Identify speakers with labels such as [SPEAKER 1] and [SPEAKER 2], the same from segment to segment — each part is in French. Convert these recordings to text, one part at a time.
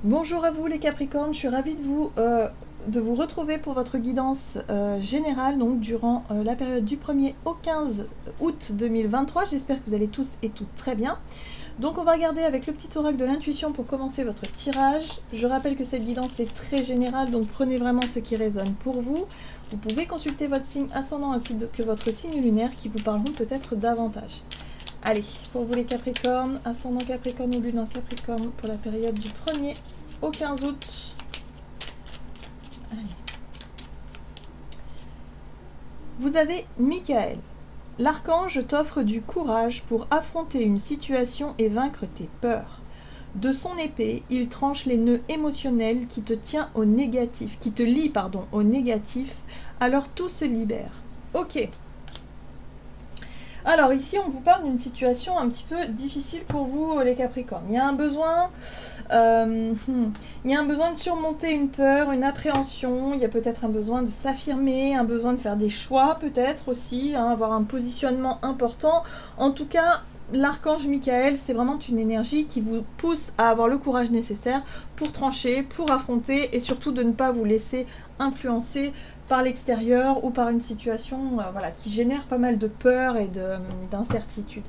[SPEAKER 1] Bonjour à vous les Capricornes, je suis ravie de vous retrouver pour votre guidance générale donc durant la période du 1er au 15 août 2023. J'espère que vous allez tous et toutes très bien. Donc on va regarder avec le petit oracle de l'intuition pour commencer votre tirage. Je rappelle que cette guidance est très générale, donc prenez vraiment ce qui résonne pour vous. Vous pouvez consulter votre signe ascendant ainsi que votre signe lunaire qui vous parleront peut-être davantage. Allez, pour vous les Capricornes, ascendant Capricorne ou lune en Capricorne pour la période du 1er au 15 août. Allez. Vous avez Michael. L'archange t'offre du courage pour affronter une situation et vaincre tes peurs. De son épée, il tranche les nœuds émotionnels qui te tient au négatif, qui te lient au négatif, alors tout se libère. Ok. Alors ici, on vous parle d'une situation un petit peu difficile pour vous, les Capricornes. Il y a un besoin, de surmonter une peur, une appréhension. Il y a peut-être un besoin de s'affirmer, un besoin de faire des choix, peut-être aussi, avoir un positionnement important. En tout cas, l'archange Michael, c'est vraiment une énergie qui vous pousse à avoir le courage nécessaire pour trancher, pour affronter et surtout de ne pas vous laisser influencer par l'extérieur ou par une situation qui génère pas mal de peur et d'incertitude.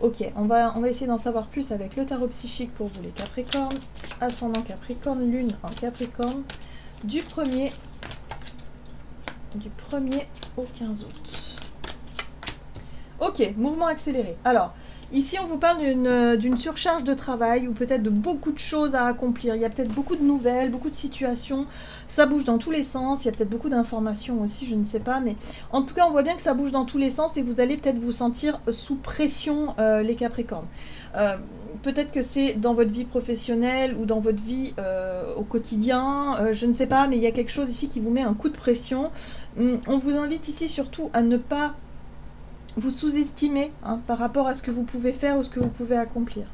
[SPEAKER 1] Ok, on va essayer d'en savoir plus avec le tarot psychique pour vous les Capricornes, ascendant Capricorne, lune en Capricorne, du 1er au 15 août. Ok, mouvement accéléré. Alors, ici, on vous parle d'une surcharge de travail ou peut-être de beaucoup de choses à accomplir. Il y a peut-être beaucoup de nouvelles, beaucoup de situations. Ça bouge dans tous les sens. Il y a peut-être beaucoup d'informations aussi, je ne sais pas. Mais en tout cas, on voit bien que ça bouge dans tous les sens et vous allez peut-être vous sentir sous pression, les Capricornes. Peut-être que c'est dans votre vie professionnelle ou dans votre vie au quotidien. Je ne sais pas, mais il y a quelque chose ici qui vous met un coup de pression. On vous invite ici surtout à ne pas vous sous-estimez par rapport à ce que vous pouvez faire ou ce que vous pouvez accomplir.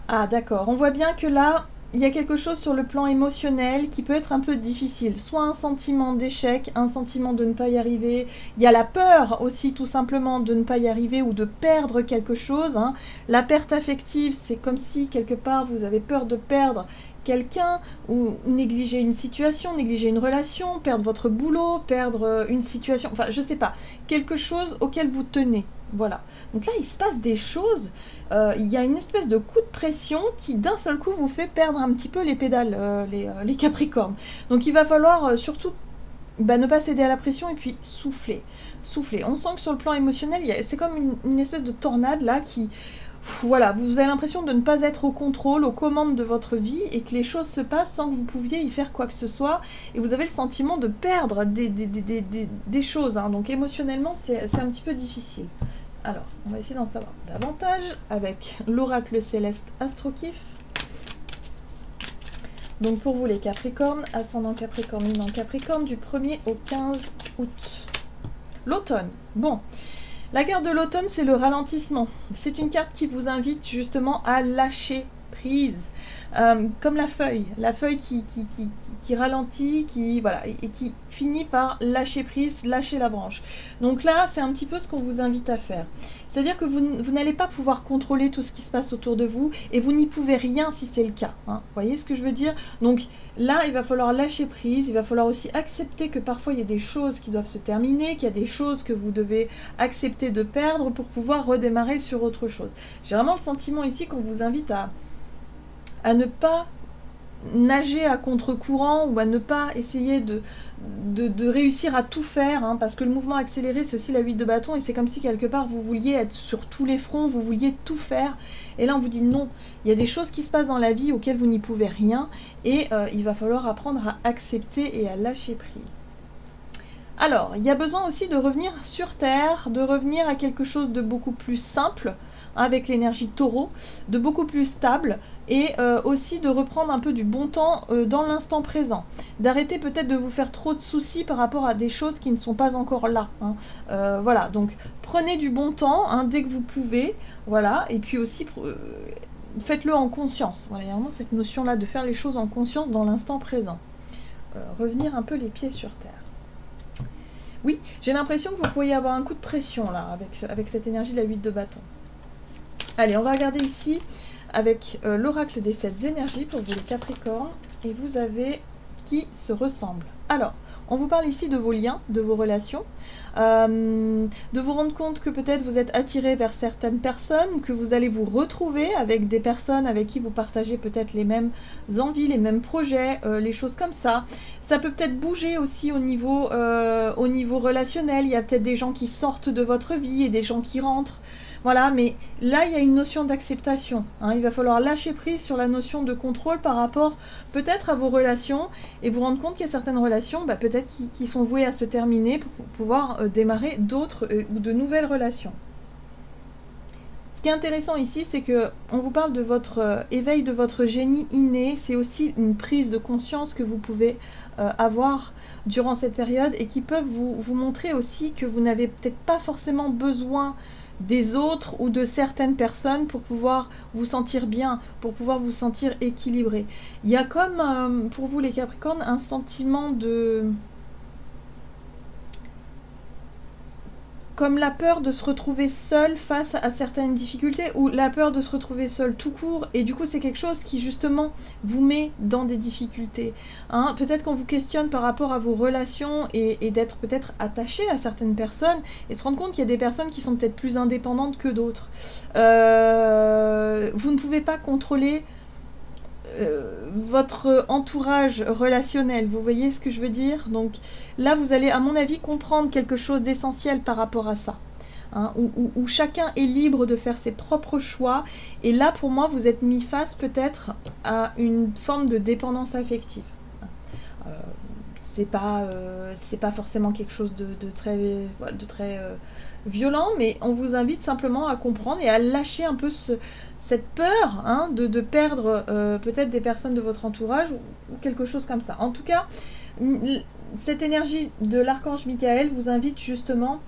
[SPEAKER 1] Ah d'accord, on voit bien que là, il y a quelque chose sur le plan émotionnel qui peut être un peu difficile. Soit un sentiment d'échec, un sentiment de ne pas y arriver. Il y a la peur aussi tout simplement de ne pas y arriver ou de perdre quelque chose. La perte affective, c'est comme si quelque part vous avez peur de perdre quelqu'un ou négliger une situation, négliger une relation, perdre votre boulot, perdre une situation, enfin je sais pas, quelque chose auquel vous tenez. Voilà. Donc là, il se passe des choses. Il y a une espèce de coup de pression qui, d'un seul coup, vous fait perdre un petit peu les pédales, les Capricornes. Donc il va falloir surtout ne pas céder à la pression et puis souffler. Souffler. On sent que sur le plan émotionnel, c'est comme une espèce de tornade là qui... Voilà, vous avez l'impression de ne pas être au contrôle, aux commandes de votre vie et que les choses se passent sans que vous pouviez y faire quoi que ce soit et vous avez le sentiment de perdre des choses. Donc émotionnellement, c'est un petit peu difficile. Alors, on va essayer d'en savoir davantage avec l'oracle céleste Astrokif. Donc pour vous les Capricornes, ascendant Capricorne, lune en Capricorne, du 1er au 15 août. L'automne, bon. La carte de l'automne, c'est le ralentissement. C'est une carte qui vous invite justement à lâcher prise. Comme la feuille qui ralentit, et qui finit par lâcher prise, lâcher la branche. Donc là, c'est un petit peu ce qu'on vous invite à faire. C'est-à-dire que vous n'allez pas pouvoir contrôler tout ce qui se passe autour de vous et vous n'y pouvez rien si c'est le cas. Vous voyez ce que je veux dire? Donc là, il va falloir lâcher prise, il va falloir aussi accepter que parfois il y a des choses qui doivent se terminer, qu'il y a des choses que vous devez accepter de perdre pour pouvoir redémarrer sur autre chose. J'ai vraiment le sentiment ici qu'on vous invite à ne pas nager à contre-courant ou à ne pas essayer de réussir à tout faire, parce que le mouvement accéléré, c'est aussi la 8 de bâton et c'est comme si quelque part vous vouliez être sur tous les fronts, vous vouliez tout faire. Et là, on vous dit non. Il y a des choses qui se passent dans la vie auxquelles vous n'y pouvez rien et il va falloir apprendre à accepter et à lâcher prise. Alors, il y a besoin aussi de revenir sur Terre, de revenir à quelque chose de beaucoup plus simple, avec l'énergie taureau, de beaucoup plus stable, et aussi de reprendre un peu du bon temps dans l'instant présent. D'arrêter peut-être de vous faire trop de soucis par rapport à des choses qui ne sont pas encore là. Voilà, donc prenez du bon temps dès que vous pouvez, voilà, et puis aussi... faites-le en conscience. Voilà, il y a vraiment cette notion-là de faire les choses en conscience dans l'instant présent. Revenir un peu les pieds sur terre. Oui, j'ai l'impression que vous pourriez avoir un coup de pression là, avec cette énergie de la 8 de bâton. Allez, on va regarder ici avec l'oracle des 7 énergies pour vous les Capricornes, et vous avez qui se ressemble. Alors, on vous parle ici de vos liens, de vos relations, de vous rendre compte que peut-être vous êtes attiré vers certaines personnes, que vous allez vous retrouver avec des personnes avec qui vous partagez peut-être les mêmes envies, les mêmes projets, les choses comme ça. Ça peut peut-être bouger aussi au niveau relationnel, il y a peut-être des gens qui sortent de votre vie et des gens qui rentrent. Voilà, mais là, il y a une notion d'acceptation. Hein. Il va falloir lâcher prise sur la notion de contrôle par rapport peut-être à vos relations et vous rendre compte qu'il y a certaines relations peut-être qui sont vouées à se terminer pour pouvoir démarrer d'autres ou de nouvelles relations. Ce qui est intéressant ici, c'est que on vous parle de votre éveil de votre génie inné. C'est aussi une prise de conscience que vous pouvez avoir durant cette période et qui peuvent vous montrer aussi que vous n'avez peut-être pas forcément besoin des autres ou de certaines personnes pour pouvoir vous sentir bien, pour pouvoir vous sentir équilibré. Il y a comme, pour vous les Capricornes, un sentiment de... comme la peur de se retrouver seul face à certaines difficultés ou la peur de se retrouver seul tout court, et du coup c'est quelque chose qui justement vous met dans des difficultés. Hein, peut-être qu'on vous questionne par rapport à vos relations et d'être peut-être attaché à certaines personnes et se rendre compte qu'il y a des personnes qui sont peut-être plus indépendantes que d'autres. Vous ne pouvez pas contrôler votre entourage relationnel, vous voyez ce que je veux dire? Donc là vous allez à mon avis comprendre quelque chose d'essentiel par rapport à ça, hein, où chacun est libre de faire ses propres choix, et là pour moi vous êtes mis face peut-être à une forme de dépendance affective. C'est pas forcément quelque chose de très violent, mais on vous invite simplement à comprendre et à lâcher un peu cette peur, hein, de perdre peut-être des personnes de votre entourage ou quelque chose comme ça. En tout cas, cette énergie de l'archange Michael vous invite justement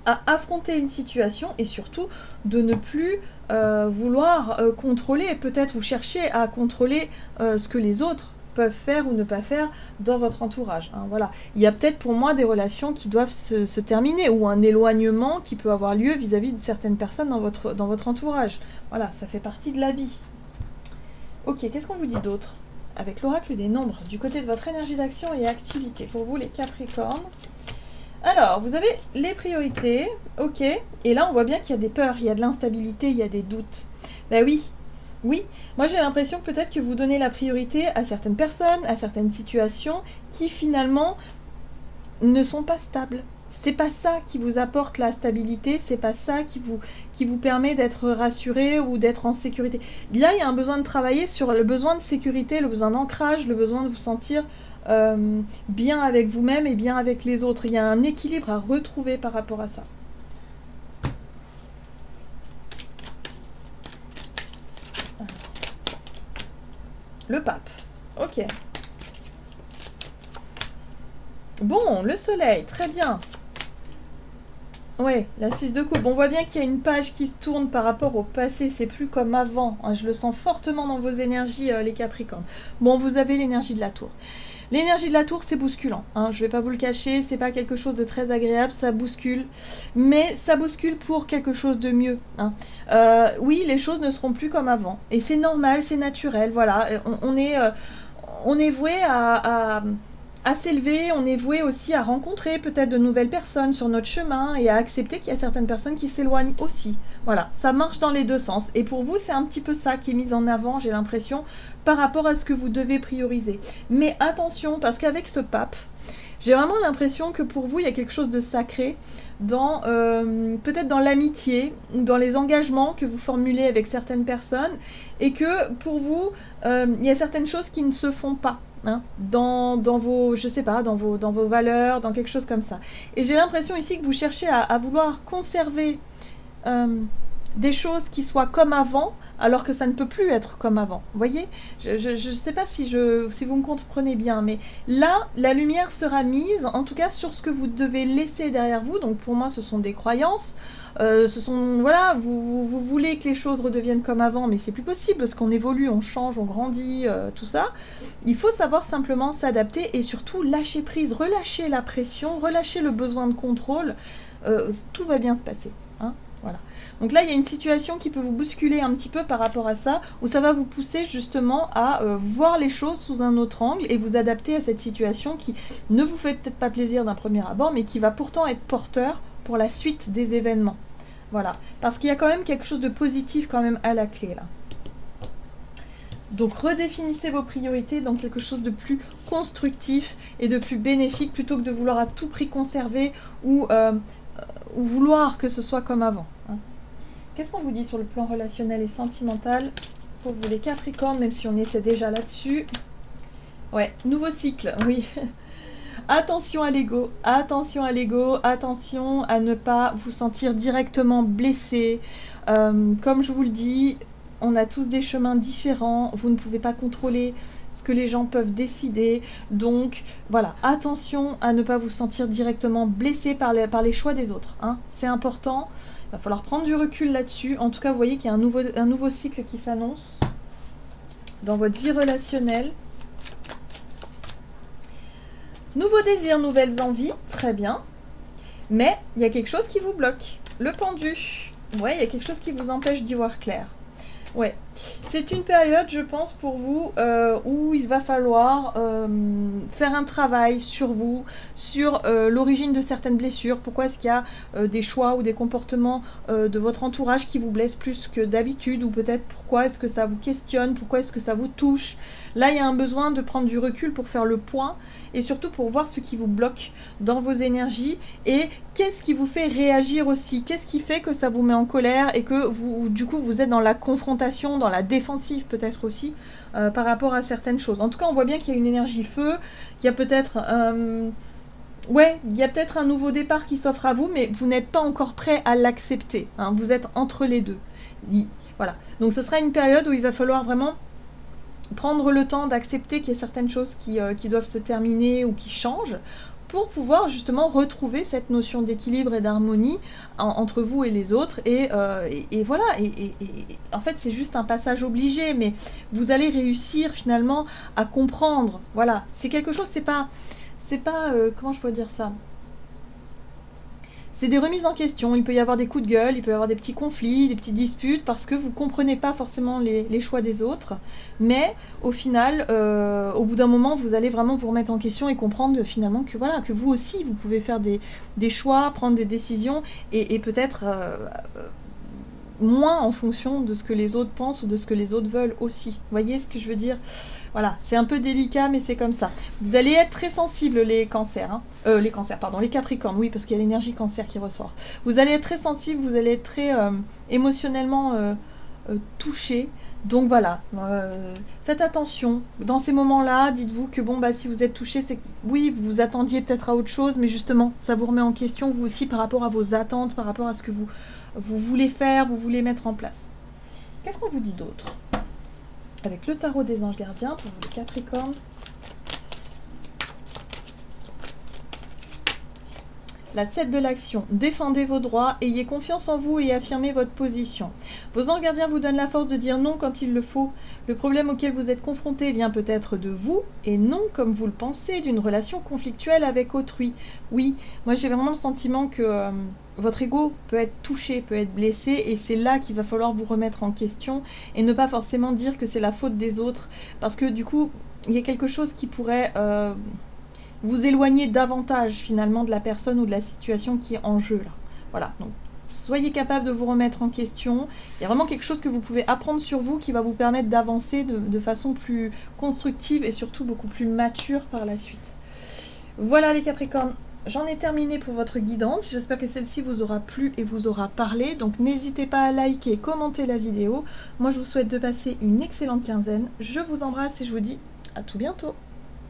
[SPEAKER 1] à affronter une situation et surtout de ne plus vouloir contrôler, peut-être ou chercher à contrôler ce que les autres peuvent faire ou ne pas faire dans votre entourage. Hein, voilà. Il y a peut-être pour moi des relations qui doivent se terminer ou un éloignement qui peut avoir lieu vis-à-vis de certaines personnes dans votre entourage. Voilà, ça fait partie de la vie. Ok, qu'est-ce qu'on vous dit d'autre? Avec l'oracle des nombres, du côté de votre énergie d'action et activité, pour vous les Capricornes. Alors, vous avez les priorités, ok, et là on voit bien qu'il y a des peurs, il y a de l'instabilité, il y a des doutes. Ben oui, moi j'ai l'impression peut-être que vous donnez la priorité à certaines personnes, à certaines situations qui finalement ne sont pas stables. C'est pas ça qui vous apporte la stabilité, c'est pas ça qui vous permet d'être rassuré ou d'être en sécurité. Là, il y a un besoin de travailler sur le besoin de sécurité, le besoin d'ancrage, le besoin de vous sentir bien avec vous-même et bien avec les autres. Il y a un équilibre à retrouver par rapport à ça. Le pape. Ok. Bon, le soleil, très bien. Ouais, la 6 de coupe. On voit bien qu'il y a une page qui se tourne par rapport au passé. C'est plus comme avant. Hein, je le sens fortement dans vos énergies, les Capricornes. Bon, vous avez l'énergie de la tour. L'énergie de la tour, c'est bousculant. Hein, je ne vais pas vous le cacher, c'est pas quelque chose de très agréable, ça bouscule. Mais ça bouscule pour quelque chose de mieux. Hein. Oui, les choses ne seront plus comme avant. Et c'est normal, c'est naturel. Voilà, on est voué à s'élever, on est voué aussi à rencontrer peut-être de nouvelles personnes sur notre chemin et à accepter qu'il y a certaines personnes qui s'éloignent aussi. Voilà, ça marche dans les deux sens. Et pour vous, c'est un petit peu ça qui est mis en avant, j'ai l'impression, par rapport à ce que vous devez prioriser. Mais attention, parce qu'avec ce pape, j'ai vraiment l'impression que pour vous, il y a quelque chose de sacré dans peut-être dans l'amitié ou dans les engagements que vous formulez avec certaines personnes et que pour vous, il y a certaines choses qui ne se font pas. Hein, dans vos, je sais pas, dans vos valeurs, dans quelque chose comme ça. Et j'ai l'impression ici que vous cherchez à vouloir conserver des choses qui soient comme avant, alors que ça ne peut plus être comme avant. Vous voyez, je ne sais pas si vous me comprenez bien, mais là, la lumière sera mise, en tout cas, sur ce que vous devez laisser derrière vous. Donc pour moi, ce sont des croyances. Voilà, vous voulez que les choses redeviennent comme avant, mais c'est plus possible parce qu'on évolue, on change, on grandit, tout ça. Il faut savoir simplement s'adapter et surtout lâcher prise, relâcher la pression, relâcher le besoin de contrôle. Tout va bien se passer. Hein. Voilà. Donc là, il y a une situation qui peut vous bousculer un petit peu par rapport à ça, où ça va vous pousser justement à voir les choses sous un autre angle et vous adapter à cette situation qui ne vous fait peut-être pas plaisir d'un premier abord, mais qui va pourtant être porteur pour la suite des événements. Voilà. Parce qu'il y a quand même quelque chose de positif quand même à la clé là. Donc redéfinissez vos priorités dans quelque chose de plus constructif et de plus bénéfique plutôt que de vouloir à tout prix conserver ou vouloir que ce soit comme avant. Hein. Qu'est-ce qu'on vous dit sur le plan relationnel et sentimental pour vous les Capricornes, même si on était déjà là-dessus? Ouais, nouveau cycle, oui. Attention à l'ego, attention à l'ego, attention à ne pas vous sentir directement blessé. Comme je vous le dis, on a tous des chemins différents, vous ne pouvez pas contrôler ce que les gens peuvent décider, donc voilà, attention à ne pas vous sentir directement blessé par les choix des autres, hein. C'est important, il va falloir prendre du recul là-dessus. En tout cas, vous voyez qu'il y a un nouveau cycle qui s'annonce dans votre vie relationnelle. Nouveaux désirs, nouvelles envies, très bien, mais il y a quelque chose qui vous bloque, le pendu, ouais, il y a quelque chose qui vous empêche d'y voir clair. Ouais, c'est une période, je pense, pour vous, où il va falloir faire un travail sur vous, sur l'origine de certaines blessures. Pourquoi est-ce qu'il y a des choix ou des comportements de votre entourage qui vous blessent plus que d'habitude, ou peut-être pourquoi est-ce que ça vous questionne, pourquoi est-ce que ça vous touche. Là, il y a un besoin de prendre du recul pour faire le point et surtout pour voir ce qui vous bloque dans vos énergies et qu'est-ce qui vous fait réagir aussi, qu'est-ce qui fait que ça vous met en colère et que vous, du coup, vous êtes dans la confrontation, dans la défensive peut-être aussi par rapport à certaines choses. En tout cas, on voit bien qu'il y a une énergie feu, qu'il y a peut-être ouais, il y a peut-être un nouveau départ qui s'offre à vous, mais vous n'êtes pas encore prêt à l'accepter, hein, vous êtes entre les deux. Voilà. Donc ce sera une période où il va falloir vraiment prendre le temps d'accepter qu'il y a certaines choses qui doivent se terminer ou qui changent pour pouvoir justement retrouver cette notion d'équilibre et d'harmonie entre vous et les autres. Et voilà, et en fait c'est juste un passage obligé, mais vous allez réussir finalement à comprendre. Voilà, c'est quelque chose, c'est pas comment je pourrais dire ça ? C'est des remises en question, il peut y avoir des coups de gueule, il peut y avoir des petits conflits, des petites disputes, parce que vous ne comprenez pas forcément les choix des autres, mais au final, au bout d'un moment, vous allez vraiment vous remettre en question et comprendre finalement que, voilà, que vous aussi, vous pouvez faire des choix, prendre des décisions, et peut-être moins en fonction de ce que les autres pensent ou de ce que les autres veulent aussi. Vous voyez ce que je veux dire ? Voilà, c'est un peu délicat, mais c'est comme ça. Vous allez être très sensibles, les cancers, hein. Les capricornes, oui, parce qu'il y a l'énergie cancer qui ressort. Vous allez être très sensibles, vous allez être très émotionnellement touchés. Donc voilà, faites attention. Dans ces moments-là, dites-vous que bon, bah, si vous êtes touché, c'est que oui, vous vous attendiez peut-être à autre chose, mais justement, ça vous remet en question, vous aussi, par rapport à vos attentes, par rapport à ce que vous voulez faire, vous voulez mettre en place. Qu'est-ce qu'on vous dit d'autre ? Avec le tarot des anges gardiens, pour vous les Capricornes. La 7 de l'action. Défendez vos droits, ayez confiance en vous et affirmez votre position. Vos anges gardiens vous donnent la force de dire non quand il le faut. Le problème auquel vous êtes confronté vient peut-être de vous et non, comme vous le pensez, d'une relation conflictuelle avec autrui. Oui, moi j'ai vraiment le sentiment que votre ego peut être touché, peut être blessé, et c'est là qu'il va falloir vous remettre en question et ne pas forcément dire que c'est la faute des autres, parce que du coup, il y a quelque chose qui pourrait vous éloigner davantage finalement de la personne ou de la situation qui est en jeu là. Voilà, donc soyez capable de vous remettre en question. Il y a vraiment quelque chose que vous pouvez apprendre sur vous qui va vous permettre d'avancer de façon plus constructive et surtout beaucoup plus mature par la suite. Voilà les Capricornes. J'en ai terminé pour votre guidance, j'espère que celle-ci vous aura plu et vous aura parlé, donc n'hésitez pas à liker et commenter la vidéo. Moi je vous souhaite de passer une excellente quinzaine, je vous embrasse et je vous dis à tout bientôt.